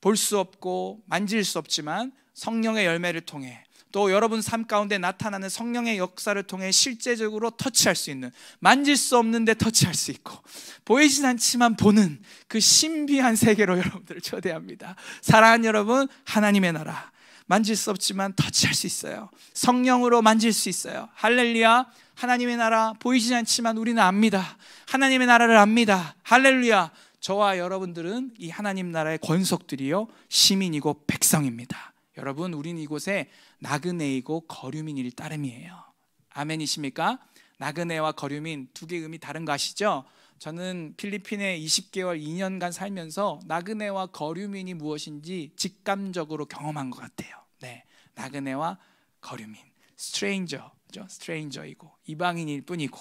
볼 수 없고 만질 수 없지만 성령의 열매를 통해, 또 여러분 삶 가운데 나타나는 성령의 역사를 통해 실제적으로 터치할 수 있는, 만질 수 없는데 터치할 수 있고 보이진 않지만 보는 그 신비한 세계로 여러분들을 초대합니다. 사랑하는 여러분, 하나님의 나라, 만질 수 없지만 터치할 수 있어요. 성령으로 만질 수 있어요. 할렐루야. 하나님의 나라, 보이진 않지만 우리는 압니다. 하나님의 나라를 압니다. 할렐루야. 저와 여러분들은 이 하나님 나라의 권속들이요, 시민이고 백성입니다. 여러분, 우린 이곳에 나그네이고 거류민일 따름이에요. 아멘이십니까? 나그네와 거류민, 두 개의 의미 다른 거 아시죠? 저는 필리핀에 20개월 2년간 살면서 나그네와 거류민이 무엇인지 직감적으로 경험한 것 같아요. 네, 나그네와 거류민, 스트레인저이고 이방인일 뿐이고,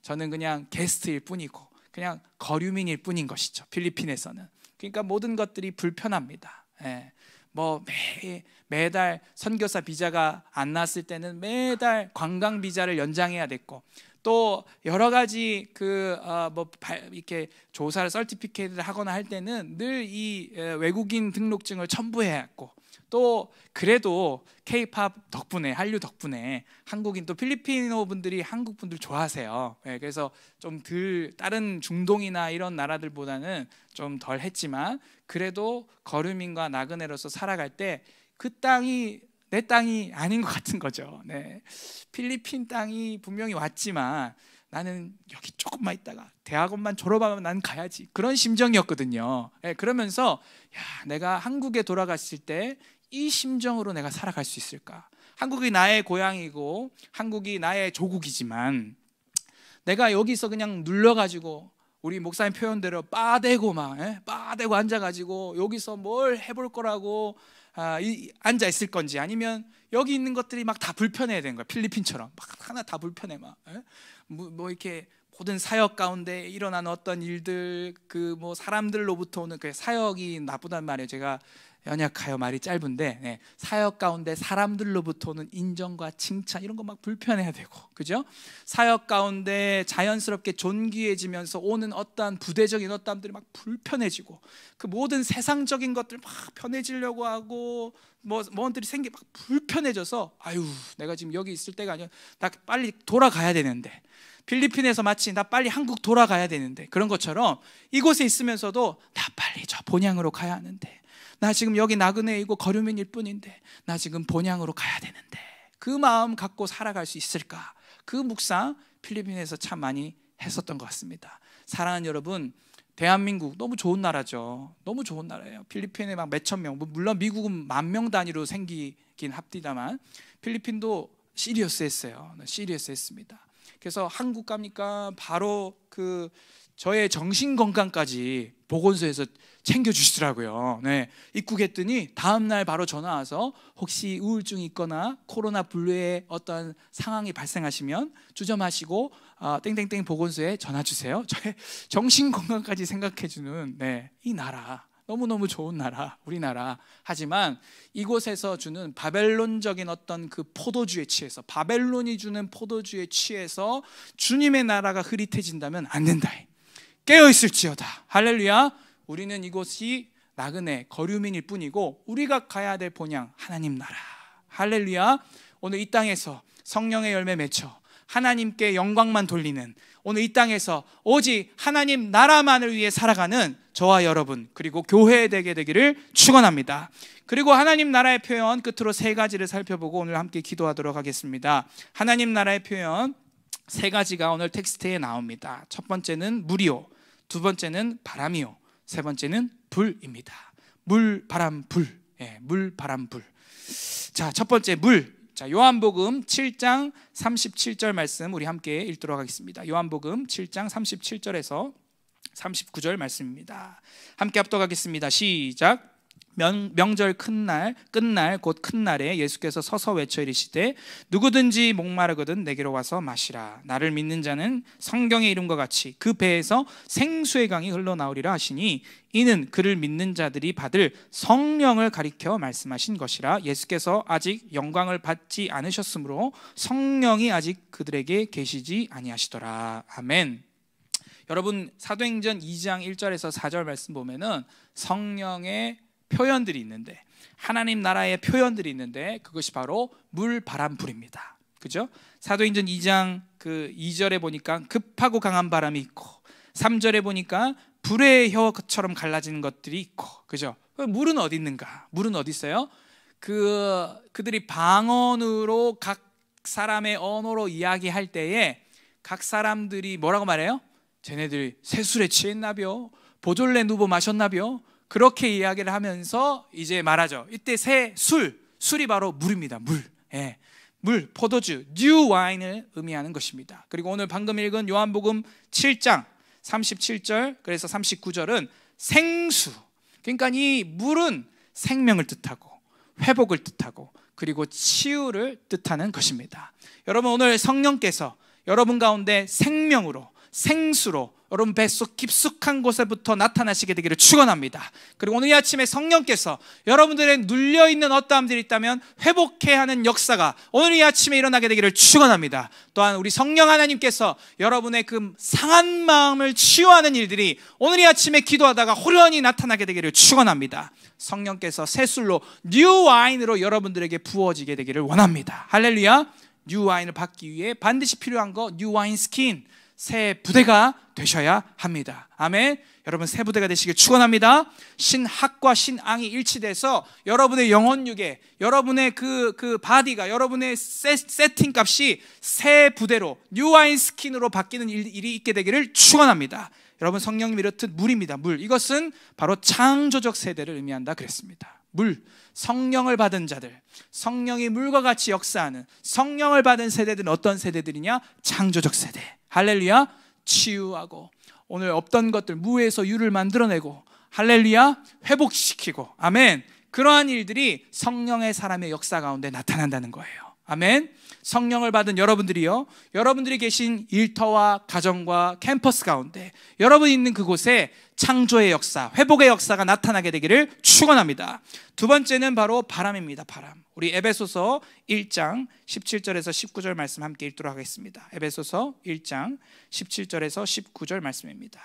저는 그냥 게스트일 뿐이고 그냥 거류민일 뿐인 것이죠. 필리핀에서는. 그러니까 모든 것들이 불편합니다. 네. 매달 선교사 비자가 안 나왔을 때는 매달 관광 비자를 연장해야 됐고, 또 여러 가지 이렇게 조사를 서티피케이트를 하거나 할 때는 늘 이 외국인 등록증을 첨부해야 했고, 또 그래도 K-팝 덕분에, 한류 덕분에 한국인, 또 필리핀어 분들이 한국 분들 좋아하세요. 네, 그래서 좀 다른 중동이나 이런 나라들보다는 좀 덜 했지만, 그래도 거류민과 나그네로서 살아갈 때 그 땅이 내 땅이 아닌 것 같은 거죠. 네. 필리핀 땅이 분명히 왔지만 나는 여기 조금만 있다가 대학원만 졸업하면 난 가야지, 그런 심정이었거든요. 네, 그러면서 내가 한국에 돌아갔을 때 이 심정으로 내가 살아갈 수 있을까? 한국이 나의 고향이고 한국이 나의 조국이지만 내가 여기서 그냥 눌러가지고, 우리 목사님 표현대로 빠대고 빠대고 앉아가지고 여기서 뭘 해볼 거라고 앉아 있을 건지, 아니면 여기 있는 것들이 막 다 불편해야 되는 거야. 필리핀처럼 막 하나 다 불편해. 이렇게 모든 사역 가운데 일어나는 어떤 일들, 사람들로부터 오는 그 사역이 나쁘단 말이에요. 제가 연약하여 말이 짧은데, 사역 가운데 사람들로부터 오는 인정과 칭찬, 이런 거 막 불편해야 되고, 그죠? 사역 가운데 자연스럽게 존귀해지면서 오는 어떠한 부대적인 어떠함들이 막 불편해지고, 그 모든 세상적인 것들 막 편해지려고 하고, 뭐들이 막 불편해져서, 내가 지금 여기 있을 때가 아니라 나 빨리 돌아가야 되는데, 필리핀에서 마치 나 빨리 한국 돌아가야 되는데, 그런 것처럼 이곳에 있으면서도 나 빨리 저 본향으로 가야 하는데, 나 지금 여기 나그네이고 거류민일 뿐인데 나 지금 본향으로 가야 되는데, 그 마음 갖고 살아갈 수 있을까? 그 묵상 필리핀에서 참 많이 했었던 것 같습니다. 사랑하는 여러분, 대한민국 너무 좋은 나라죠. 너무 좋은 나라예요. 필리핀에 막 몇천 명, 물론 미국은 10,000명 단위로 생기긴 합디다만 필리핀도 시리어스했어요. 시리어스했습니다. 그래서 한국 갑니까? 바로 저의 정신 건강까지 보건소에서 챙겨주시더라고요. 네, 입국했더니 다음날 바로 전화 와서 혹시 우울증이 있거나 코로나 블루의 어떤 상황이 발생하시면 주저마시고 땡땡땡 보건소에 전화 주세요. 저의 정신 건강까지 생각해주는, 이 나라, 너무너무 좋은 나라, 우리나라. 하지만 이곳에서 주는 바벨론적인 어떤 그 포도주에 취해서, 바벨론이 주는 포도주에 취해서 주님의 나라가 흐릿해진다면 안 된다. 깨어있을지어다. 할렐루야. 우리는 이곳이 나그네 거류민일 뿐이고 우리가 가야 될 본향 하나님 나라. 할렐루야. 오늘 이 땅에서 성령의 열매 맺혀 하나님께 영광만 돌리는, 오늘 이 땅에서 오직 하나님 나라만을 위해 살아가는 저와 여러분, 그리고 교회 되게 되기를 축원합니다. 그리고 하나님 나라의 표현 끝으로 3가지를 살펴보고 오늘 함께 기도하도록 하겠습니다. 하나님 나라의 표현 세 가지가 오늘 텍스트에 나옵니다. 첫 번째는 물이요, 두 번째는 바람이요, 세 번째는 불입니다. 물, 바람, 불. 물, 바람, 불. 자, 첫 번째 물. 자, 요한복음 7장 37절 말씀 우리 함께 읽도록 하겠습니다. 요한복음 7장 37절에서 39절 말씀입니다. 함께 합독하겠습니다. 시작. 명절 끝날 곧 큰 날에 예수께서 서서 외쳐 이르시되 누구든지 목마르거든 내게로 와서 마시라. 나를 믿는 자는 성경에 이름과 같이 그 배에서 생수의 강이 흘러나오리라 하시니 이는 그를 믿는 자들이 받을 성령을 가리켜 말씀하신 것이라. 예수께서 아직 영광을 받지 않으셨으므로 성령이 아직 그들에게 계시지 아니하시더라. 아멘. 여러분, 사도행전 2장 1절에서 4절 말씀 보면은 성령의 표현들이 있는데, 하나님 나라의 표현들이 있는데 그것이 바로 물, 바람, 불입니다. 그죠? 사도행전 2장 그 2절에 보니까 급하고 강한 바람이 있고, 3절에 보니까 불의 혀처럼 갈라지는 것들이 있고, 그죠? 물은 어디 있는가? 물은 어디 있어요? 그들이 방언으로 각 사람의 언어로 이야기할 때에 각 사람들이 뭐라고 말해요? 쟤네들 새술에 취했나벼? 보졸레 누보 마셨나벼? 그렇게 이야기를 하면서 이제 말하죠. 이때 술이 바로 물입니다. 물. 물, 포도주, 뉴 와인을 의미하는 것입니다. 그리고 오늘 방금 읽은 요한복음 7장 37절 그래서 39절은 생수. 그러니까 이 물은 생명을 뜻하고 회복을 뜻하고 그리고 치유를 뜻하는 것입니다. 여러분, 오늘 성령께서 여러분 가운데 생명으로, 생수로 여러분 뱃속 깊숙한 곳에부터 나타나시게 되기를 축원합니다. 그리고 오늘 이 아침에 성령께서 여러분들의 눌려있는 어떠함들이 있다면 회복해야 하는 역사가 오늘 이 아침에 일어나게 되기를 축원합니다. 또한 우리 성령 하나님께서 여러분의 그 상한 마음을 치유하는 일들이 오늘 이 아침에 기도하다가 호련히 나타나게 되기를 축원합니다. 성령께서 새술로 뉴 와인으로 여러분들에게 부어지게 되기를 원합니다. 할렐루야. 뉴 와인을 받기 위해 반드시 필요한 거 뉴 와인 스킨, 새 부대가 되셔야 합니다. 아멘. 여러분 새 부대가 되시길 축원합니다. 신학과 신앙이 일치돼서 여러분의 영혼육에 여러분의 그 바디가 여러분의 세팅 값이 새 부대로 뉴와인 스킨으로 바뀌는 일이 있게 되기를 축원합니다. 여러분 성령님 이렇듯 물입니다. 물. 이것은 바로 창조적 세대를 의미한다 그랬습니다. 물. 성령을 받은 자들, 성령이 물과 같이 역사하는 성령을 받은 세대들은 어떤 세대들이냐? 창조적 세대. 할렐루야. 치유하고 오늘 없던 것들 무에서 유를 만들어내고 할렐루야 회복시키고 아멘. 그러한 일들이 성령의 사람의 역사 가운데 나타난다는 거예요. 아멘. 성령을 받은 여러분들이요, 여러분들이 계신 일터와 가정과 캠퍼스 가운데 여러분이 있는 그곳에 창조의 역사, 회복의 역사가 나타나게 되기를 축원합니다. 두 번째는 바로 바람입니다. 바람. 우리 에베소서 1장 17절에서 19절 말씀 함께 읽도록 하겠습니다. 에베소서 1장 17절에서 19절 말씀입니다.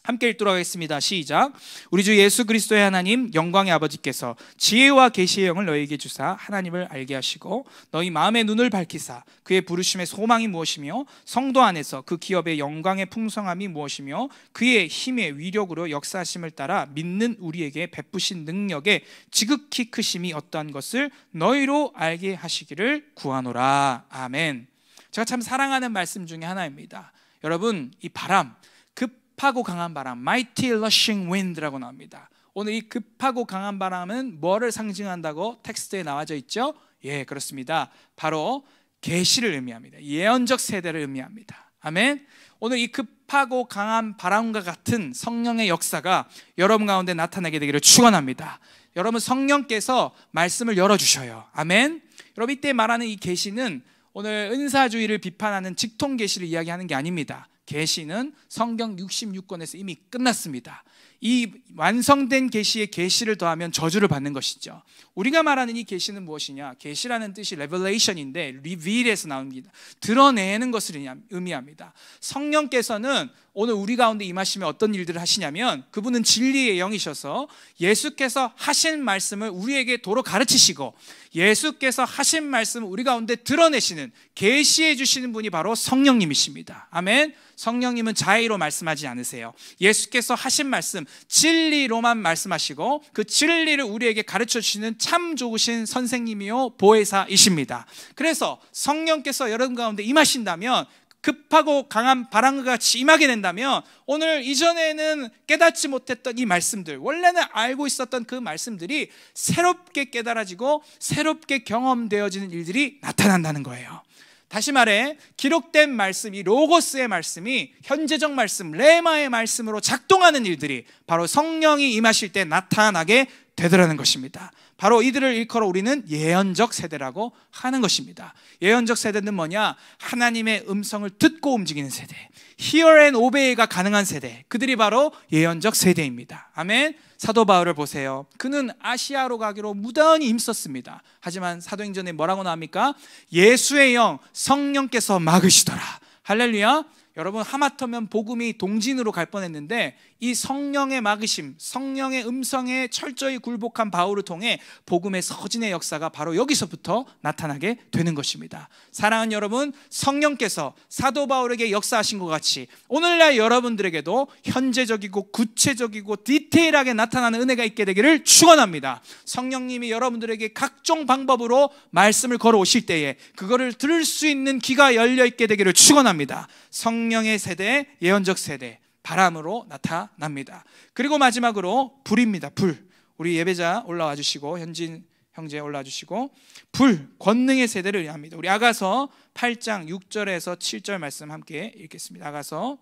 함께 읽도록 하겠습니다. 시작. 우리 주 예수 그리스도의 하나님 영광의 아버지께서 지혜와 계시의 영을 너희에게 주사 하나님을 알게 하시고 너희 마음의 눈을 밝히사 그의 부르심의 소망이 무엇이며 성도 안에서 그 기업의 영광의 풍성함이 무엇이며 그의 힘의 위력으로 역사하심을 따라 믿는 우리에게 베푸신 능력의 지극히 크심이 어떠한 것을 너희로 알게 하시기를 구하노라. 아멘. 제가 참 사랑하는 말씀 중에 하나입니다. 여러분, 이 바람, 급하고 강한 바람, mighty rushing wind라고 나옵니다. 오늘 이 급하고 강한 바람은 뭐를 상징한다고 텍스트에 나와져 있죠? 예, 그렇습니다. 바로 계시를 의미합니다. 예언적 세대를 의미합니다. 아멘. 오늘 이 급하고 강한 바람과 같은 성령의 역사가 여러분 가운데 나타나게 되기를 축원합니다. 여러분 성령께서 말씀을 열어주셔요. 아멘. 여러분 이때 말하는 이 계시는 오늘 은사주의를 비판하는 직통 계시를 이야기하는 게 아닙니다. 계시는 성경 66권에서 이미 끝났습니다. 이 완성된 계시에 계시를 더하면 저주를 받는 것이죠. 우리가 말하는 이 계시는 무엇이냐? 계시라는 뜻이 revelation인데 reveal에서 나옵니다. 드러내는 것을 의미합니다. 성령께서는 오늘 우리 가운데 임하시면 어떤 일들을 하시냐면 그분은 진리의 영이셔서 예수께서 하신 말씀을 우리에게 도로 가르치시고 예수께서 하신 말씀을 우리 가운데 드러내시는 계시해 주시는 분이 바로 성령님이십니다. 아멘. 성령님은 자의로 말씀하지 않으세요. 예수께서 하신 말씀 진리로만 말씀하시고 그 진리를 우리에게 가르쳐 주시는 참 좋으신 선생님이요 보혜사이십니다. 그래서 성령께서 여러분 가운데 임하신다면 급하고 강한 바람과 같이 임하게 된다면 오늘 이전에는 깨닫지 못했던 이 말씀들, 원래는 알고 있었던 그 말씀들이 새롭게 깨달아지고 새롭게 경험되어지는 일들이 나타난다는 거예요. 다시 말해 기록된 말씀, 이 로고스의 말씀이 현재적 말씀, 레마의 말씀으로 작동하는 일들이 바로 성령이 임하실 때 나타나게 되더라는 것입니다. 바로 이들을 일컬어 우리는 예언적 세대라고 하는 것입니다. 예언적 세대는 뭐냐? 하나님의 음성을 듣고 움직이는 세대, Hear and Obey가 가능한 세대, 그들이 바로 예언적 세대입니다. 아멘. 사도 바울을 보세요. 그는 아시아로 가기로 무단히 힘썼습니다. 하지만 사도행전에 뭐라고 나옵니까? 예수의 영, 성령께서 막으시더라. 할렐루야. 여러분, 하마터면 복음이 동진으로 갈 뻔했는데 이 성령의 막으심, 성령의 음성에 철저히 굴복한 바울을 통해 복음의 서진의 역사가 바로 여기서부터 나타나게 되는 것입니다. 사랑하는 여러분, 성령께서 사도 바울에게 역사하신 것 같이 오늘날 여러분들에게도 현재적이고 구체적이고 디테일하게 나타나는 은혜가 있게 되기를 축원합니다. 성령님이 여러분들에게 각종 방법으로 말씀을 걸어오실 때에 그거를 들을 수 있는 귀가 열려 있게 되기를 축원합니다. 성령의 세대, 예언적 세대, 바람으로 나타납니다. 그리고 마지막으로 불입니다. 불. 우리 예배자 올라와 주시고, 현진 형제 올라와 주시고, 불, 권능의 세대를 의미합니다. 우리 아가서 8장 6절에서 7절 말씀 함께 읽겠습니다. 아가서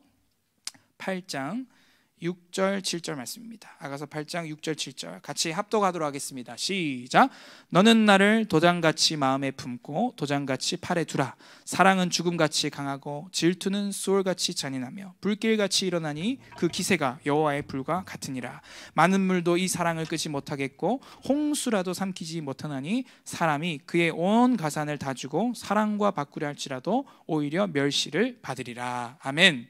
8장 6절 7절 말씀입니다. 아가서 8장 6절 7절 같이 합독하도록 하겠습니다. 시작. 너는 나를 도장같이 마음에 품고 도장같이 팔에 두라. 사랑은 죽음같이 강하고 질투는 수월같이 잔인하며 불길같이 일어나니 그 기세가 여호와의 불과 같으니라. 많은 물도 이 사랑을 끄지 못하겠고 홍수라도 삼키지 못하나니 사람이 그의 온 가산을 다 주고 사랑과 바꾸려 할지라도 오히려 멸시를 받으리라. 아멘.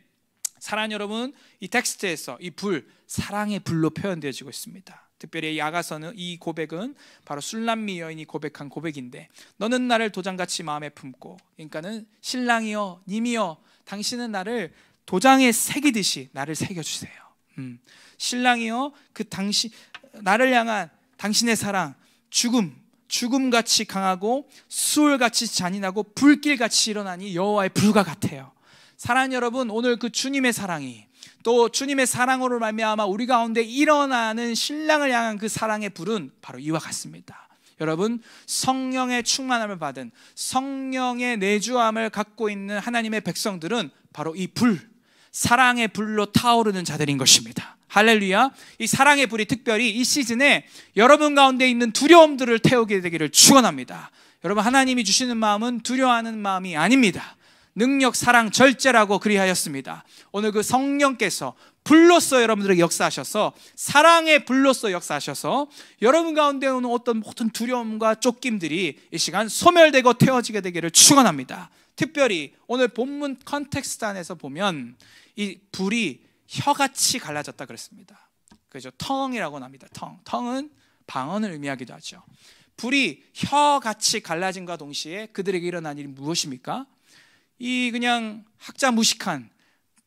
사랑하는 여러분, 이 텍스트에서 이 불, 사랑의 불로 표현되어지고 있습니다. 특별히 이 아가서는, 이 고백은 바로 술람미 여인이 고백한 고백인데, 너는 나를 도장같이 마음에 품고, 그러니까는 신랑이여, 님이여, 당신은 나를 도장에 새기듯이 나를 새겨주세요. 신랑이여, 나를 향한 당신의 사랑, 죽음같이 강하고 수월같이 잔인하고 불길같이 일어나니 여호와의 불과 같아요. 사랑하는 여러분, 오늘 그 주님의 사랑이, 또 주님의 사랑으로 말미암아 우리 가운데 일어나는 신랑을 향한 그 사랑의 불은 바로 이와 같습니다. 여러분, 성령의 충만함을 받은, 성령의 내주함을 갖고 있는 하나님의 백성들은 바로 이 불, 사랑의 불로 타오르는 자들인 것입니다. 할렐루야. 이 사랑의 불이 특별히 이 시즌에 여러분 가운데 있는 두려움들을 태우게 되기를 축원합니다. 여러분, 하나님이 주시는 마음은 두려워하는 마음이 아닙니다. 능력, 사랑, 절제라고 그리하였습니다. 오늘 그 성령께서 불로써 여러분들에게 역사하셔서, 사랑의 불로써 역사하셔서 여러분 가운데 오는 어떤 모든 두려움과 쫓김들이 이 시간 소멸되고 태워지게 되기를 축원합니다. 특별히 오늘 본문 컨텍스트 안에서 보면 이 불이 혀같이 갈라졌다 그랬습니다. 그죠? 텅이라고 합니다. 텅은 방언을 의미하기도 하죠. 불이 혀같이 갈라짐과 동시에 그들에게 일어난 일이 무엇입니까? 이 그냥 학자 무식한,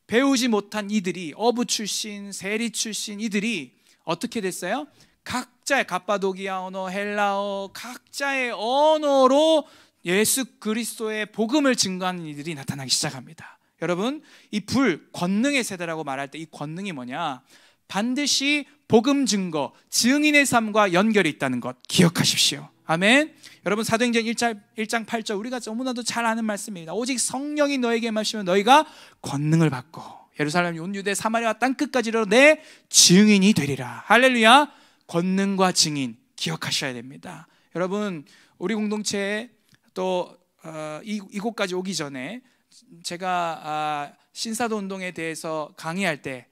배우지 못한 이들이, 어부 출신, 세리 출신 이들이 어떻게 됐어요? 각자의 갑바도기아 언어, 헬라어, 각자의 언어로 예수 그리스도의 복음을 증거하는 이들이 나타나기 시작합니다. 여러분, 이 불, 권능의 세대라고 말할 때 이 권능이 뭐냐? 반드시 복음 증거, 증인의 삶과 연결이 있다는 것 기억하십시오. 아멘. 여러분, 사도행전 1장 8절 우리가 너무나도 잘 아는 말씀입니다. 오직 성령이 너에게 임하시면 너희가 권능을 받고 예루살렘, 온 유대, 사마리아 땅끝까지 이르러 내 증인이 되리라. 할렐루야. 권능과 증인 기억하셔야 됩니다. 여러분, 우리 공동체에 또 이곳까지 오기 전에 제가 신사도 운동에 대해서 강의할 때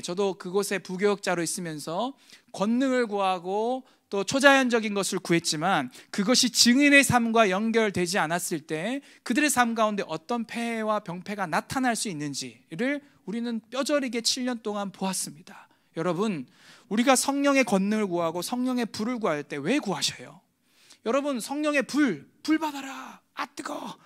저도 그곳에 부교역자로 있으면서 권능을 구하고 또 초자연적인 것을 구했지만 그것이 증인의 삶과 연결되지 않았을 때 그들의 삶 가운데 어떤 폐해와 병폐가 나타날 수 있는지를 우리는 뼈저리게 7년 동안 보았습니다. 여러분, 우리가 성령의 권능을 구하고 성령의 불을 구할 때 왜 구하셔요? 여러분, 성령의 불 받아라. 아 뜨거워.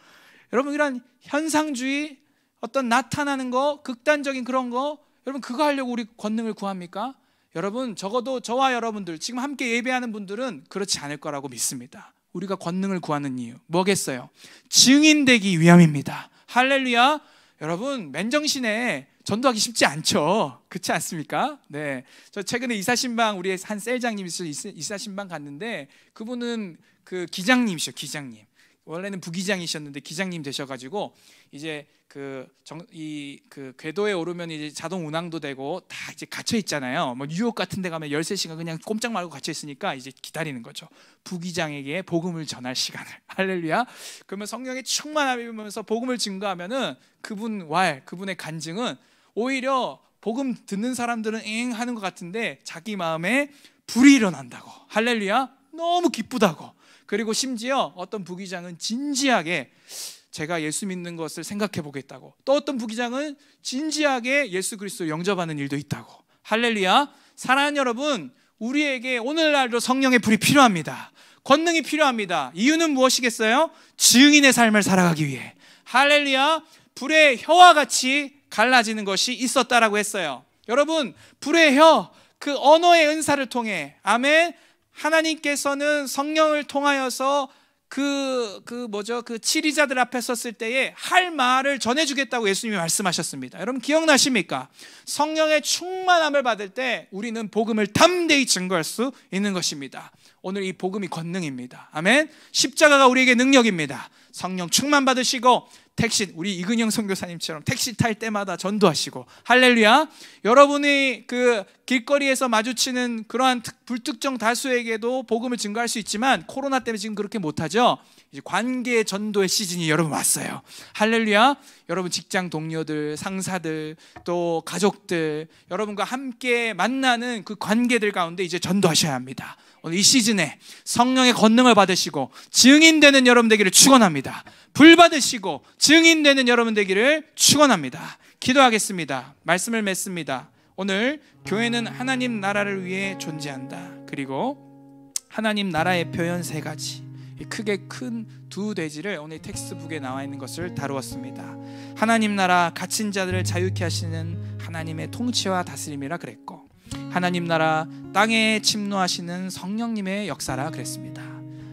여러분, 이런 현상주의, 어떤 나타나는 거, 극단적인 그런 거, 여러분 그거 하려고 우리 권능을 구합니까? 여러분, 적어도 저와 여러분들 지금 함께 예배하는 분들은 그렇지 않을 거라고 믿습니다. 우리가 권능을 구하는 이유 뭐겠어요? 증인되기 위함입니다. 할렐루야. 여러분 맨정신에 전도하기 쉽지 않죠. 그렇지 않습니까? 네, 저 최근에 이사신방 우리 한 셀장님이 이사신방 갔는데 그분은 그 기장님이셔. 기장님 원래는 부기장이셨는데 기장님 되셔가지고 이제 그 궤도에 오르면 이제 자동 운항도 되고 다 이제 갇혀 있잖아요. 뭐 뉴욕 같은 데 가면 13시간 그냥 꼼짝 말고 갇혀 있으니까 이제 기다리는 거죠. 부기장에게 복음을 전할 시간을. 할렐루야. 그러면 성령의 충만함을 입으면서 복음을 증거하면은 그분의 간증은 오히려 복음 듣는 사람들은 엥 하는 것 같은데 자기 마음에 불이 일어난다고. 할렐루야. 너무 기쁘다고. 그리고 심지어 어떤 부기장은 진지하게 제가 예수 믿는 것을 생각해 보겠다고, 또 어떤 부기장은 진지하게 예수 그리스도 영접하는 일도 있다고. 할렐루야. 사랑하는 여러분, 우리에게 오늘날도 성령의 불이 필요합니다. 권능이 필요합니다. 이유는 무엇이겠어요? 증인의 삶을 살아가기 위해. 할렐루야. 불의 혀와 같이 갈라지는 것이 있었다라고 했어요. 여러분, 불의 혀, 그 언어의 은사를 통해, 아멘, 하나님께서는 성령을 통하여서 그 치리자들 앞에 섰을 때에 할 말을 전해주겠다고 예수님이 말씀하셨습니다. 여러분 기억나십니까? 성령의 충만함을 받을 때 우리는 복음을 담대히 증거할 수 있는 것입니다. 오늘 이 복음이 권능입니다. 아멘. 십자가가 우리에게 능력입니다. 성령 충만 받으시고 택시, 우리 이근영 선교사님처럼 택시 탈 때마다 전도하시고. 할렐루야. 여러분이 그 길거리에서 마주치는 그러한 불특정 다수에게도 복음을 증거할 수 있지만 코로나 때문에 지금 그렇게 못하죠. 이제 관계 전도의 시즌이 여러분 왔어요. 할렐루야. 여러분 직장 동료들, 상사들, 또 가족들, 여러분과 함께 만나는 그 관계들 가운데 이제 전도하셔야 합니다. 오늘 이 시즌에 성령의 권능을 받으시고 증인되는 여러분 되기를 축원합니다. 불 받으시고 증인되는 여러분 되기를 축원합니다. 기도하겠습니다. 말씀을 맺습니다. 오늘 교회는 하나님 나라를 위해 존재한다. 그리고 하나님 나라의 표현 3가지, 크게 큰 2대지를 오늘 텍스트북에 나와 있는 것을 다루었습니다. 하나님 나라, 갇힌 자들을 자유케 하시는 하나님의 통치와 다스림이라 그랬고, 하나님 나라, 땅에 침노하시는 성령님의 역사라 그랬습니다.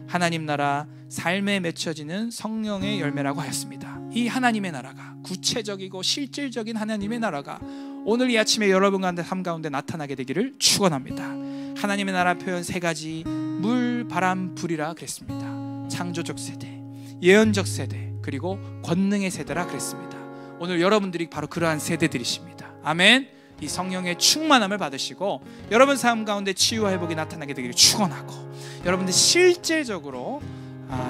하나님 나라, 삶에 맺혀지는 성령의 열매라고 하였습니다. 이 하나님의 나라가, 구체적이고 실질적인 하나님의 나라가 오늘 이 아침에 여러분 가운데 삶 가운데 나타나게 되기를 축원합니다. 하나님의 나라 표현 3가지, 물, 바람, 불이라 그랬습니다. 창조적 세대, 예언적 세대, 그리고 권능의 세대라 그랬습니다. 오늘 여러분들이 바로 그러한 세대들이십니다. 아멘. 이 성령의 충만함을 받으시고 여러분 삶 가운데 치유와 회복이 나타나게 되기를 축원하고, 여러분들 실제적으로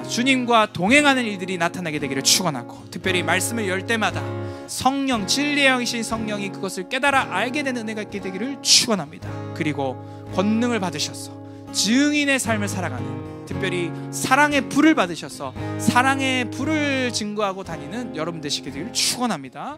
주님과 동행하는 일들이 나타나게 되기를 축원하고, 특별히 말씀을 열 때마다 성령, 진리의 영이신 성령이 그것을 깨달아 알게 되는 은혜가 있게 되기를 축원합니다. 그리고 권능을 받으셔서 증인의 삶을 살아가는, 특별히 사랑의 불을 받으셔서 사랑의 불을 증거하고 다니는 여러분 되시게 되기를 축원합니다.